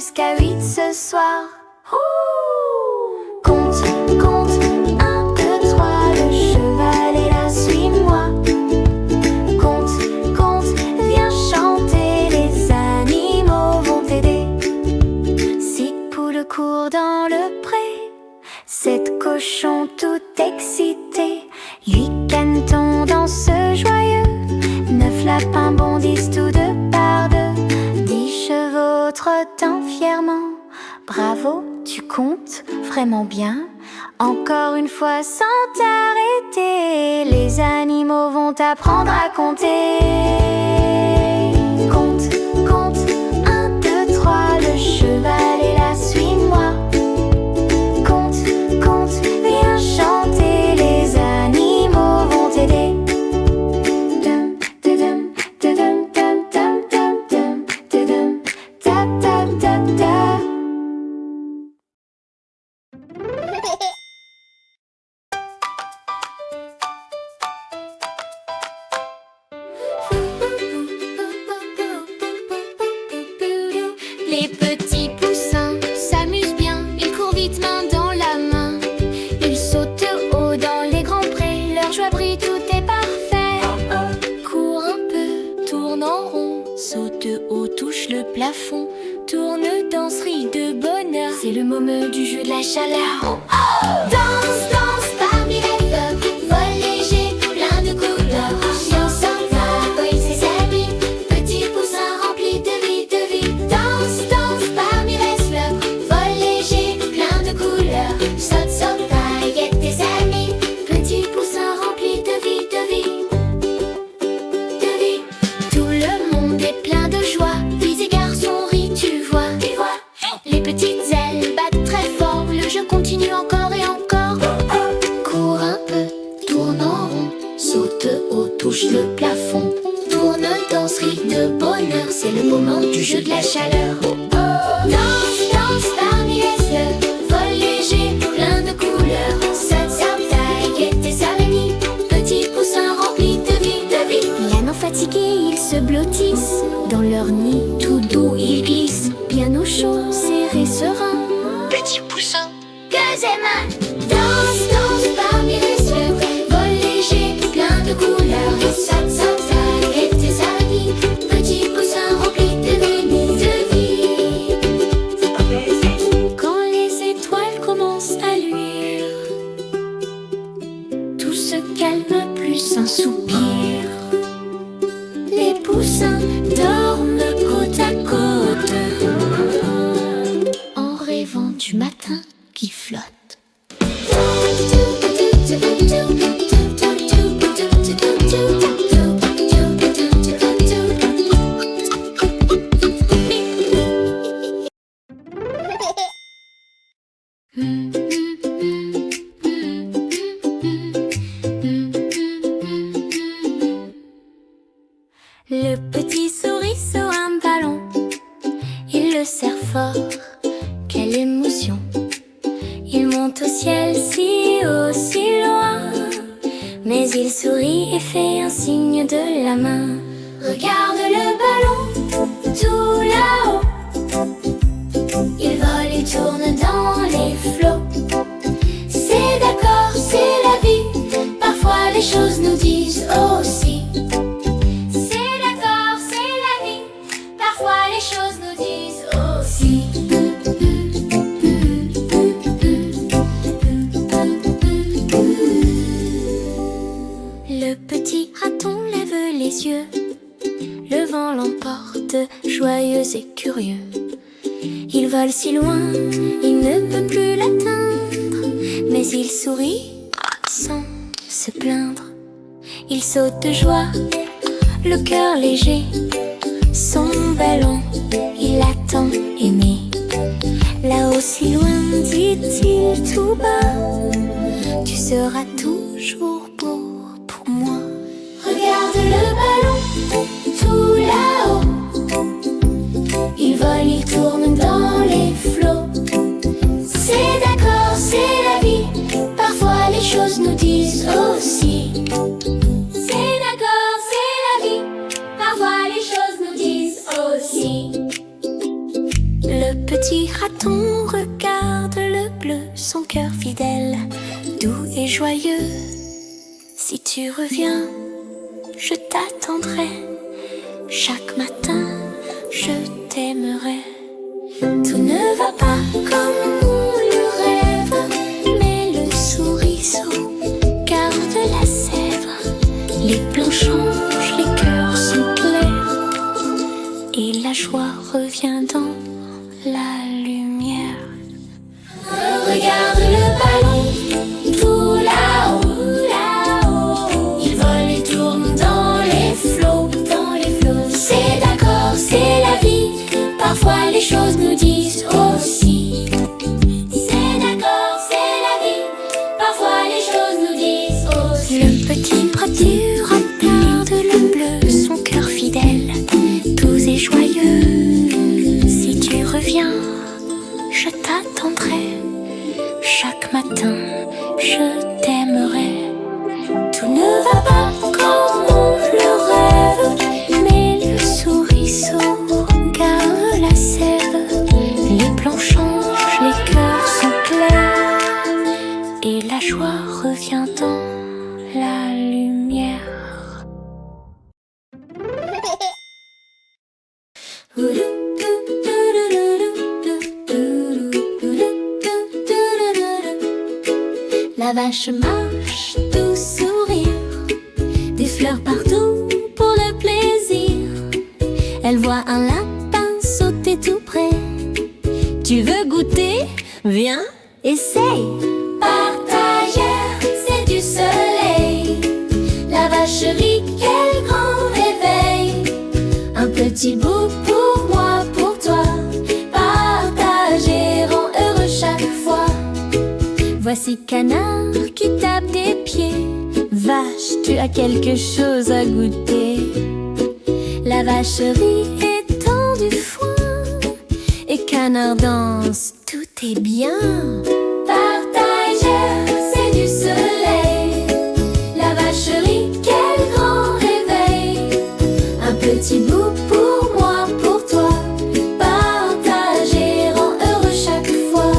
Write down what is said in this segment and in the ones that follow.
jusqu'à 8 ce soir. Compte, compte, 1, 2, 3, le cheval est là, suis-moi. Compte, compte, viens chanter, les animaux vont t'aider. 6 poules courent dans le pré, 7 cochons tout excités, 8 canetons dansent joyeux, 9 lapins bondissent tous deux par deux, 10 chevaux trottant fièrement. Bravo, tu comptes vraiment bien. Encore une fois sans t'arrêter, les animaux vont t'apprendre à compter. Compte, compte, 1, 2, 3, le cheval est là, suis-moi. Compte, compte, viens chanter, les animaux vont t'aider. Dum, dum, dum, dum, dum, dum, dum, dum, dum, ta, ta, ta, ta. Les petits poussins s'amusent bien, ils courent vite main dans la main. Ils sautent haut dans les grands prés, leur joie brille, tout est parfait. Cours un peu, tourne en rond, saute haut, touche le plafond. Tourne, danse, rit de bonheur, c'est le moment du jeu de la chaleur. Danse, danse parmi les fleurs, vol léger, plein de couleurs. Chien s'en va, oui ses amis, petit poussin rempli de vie, de vie. Danse, danse parmi les fleurs, vol léger, plein de couleurs. Saute, saute, paillettes tes amis, petit poussin rempli de vie, de vie, de vie. Tout le monde est plein de joie, filles et garçons rient, tu vois. Les petites ailes battent très fort, le jeu continue encore et encore. Cours un peu, tourne en rond, saute haut, touche le plafond. Tourne, danse, rit de bonheur, c'est le moment du jeu de la chaleur. Danse, danse parmi les fleurs, vol léger, plein de couleurs. Saute, saute, taille tes amis, petits poussins remplis de vie, de vie. Là non fatigués, ils se blottissent, dans leur nid tout doux ils glissent, bien au chaud, serrés, sereins. Petits poussins, queues et mains. Danse, danse parmi les fleurs, vol léger, plein de couleurs. Saute, saute, taille tes amis, petits poussins remplis de vie, de vie. Quand les étoiles commencent à luire, tout se calme, plus un soupir. Les poussins dorment côte à côte, en rêvant du matin qui flotte. Le petit sourisseau a un ballon, il le serre fort, quelle émotion. Il monte au ciel si haut, si loin, mais il sourit et fait un signe de la main. Regarde le ballon, tout là-haut, il vole et tourne dans les flots. C'est d'accord, c'est la vie, parfois les choses nous disent aussi. C'est d'accord, c'est la vie, parfois les choses nous disent aussi. Le petit raton lève les yeux, le vent l'emporte, joyeux et curieux. Il vole si loin, il ne peut plus l'atteindre, mais il sourit sans se plaindre. Il saute de joie, le cœur léger, son ballon, il attend aimé. Là-haut si loin, dit-il tout bas, tu seras toujours beau pour moi. Regarde le ballon, tout là-haut, il vole, il tourne dans les flots. C'est d'accord, c'est la vie, parfois les choses nous disent aussi. C'est d'accord, c'est la vie, parfois les choses nous disent aussi. Le petit raton regarde le bleu, son cœur fidèle, doux et joyeux. Si tu reviens, je t'attendrai. Chaque matin, je t'aimerai. Tout ne va pas comme on le rêve, mais le souriceau garde la sève. Les plans changent, les cœurs sont clairs, et la joie revient dans la lumière. Regarde le ballon, tout là-haut, là-haut. Il vole et tourne dans les flots, dans les flots. C'est d'accord, c'est la vie. Parfois les choses nous disent aussi. C'est d'accord, c'est la vie. Parfois les choses nous disent aussi. Le petit raton regarde le bleu, son cœur fidèle, doux et joyeux. Si tu reviens, je t'attendrai. Chaque matin, je t'aimerai. Tout ne va pas comme on le rêve, mais le souriceau garde la sève. Les plans changent, les cœurs sont clairs, et la joie revient dans la lumière. La vache marche, tout sourire, des fleurs partout pour le plaisir. Elle voit un lapin sauter tout près. Tu veux goûter? Viens, essaye. Partagère, c'est du soleil. La vache rit, quel grand réveil. Un petit bout pour moi, pour toi. Partager rend heureux chaque fois. Voici Canard qui tape des pieds. Vache, tu as quelque chose à goûter. La vache rit et tend du foin, et Canard danse, tout est bien. Partageur, c'est du soleil. La vache rit, quel grand réveil. Un petit bout pour moi, pour toi. Partager rend heureux chaque fois.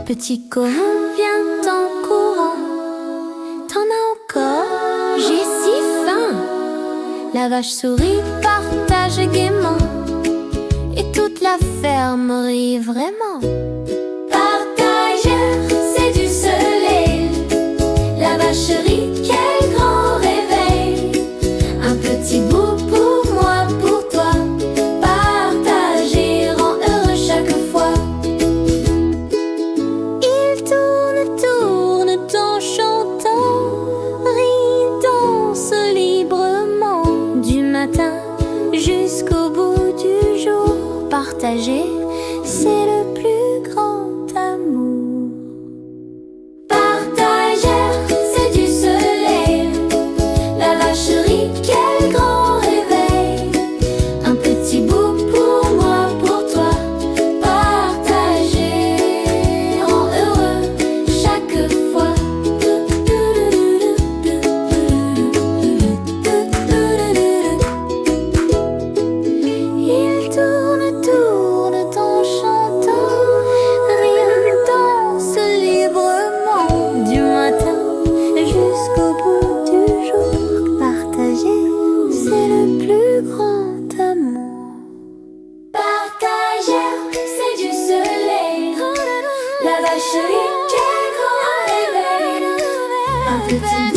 Petit coron, viens en courant. T'en as encore? J'ai si faim. La vache sourit, partage gaiement, et toute la ferme rit vraiment. Partageur, c'est du soleil. La vache rit, quel grand réveil. Un petit bout pour moi, pour toi. Partager rend heureux chaque fois. Il tourne, tourne en chantant, rit, danse librement, du matin jusqu'au bout du jour. Partager, c'est le plus grand amour. Partageur, c'est du soleil. La vache rit, quel grand réveil. Un petit bout pour moi, pour toi. Partager rend heureux chaque fois. Il tourne, tourne en chantant, rit, danse librement, du matin jusqu'au bout du jour. Partager, c'est le plus grand amour. Partageur, c'est du soleil. La vache rit, quel grand réveil. Un petit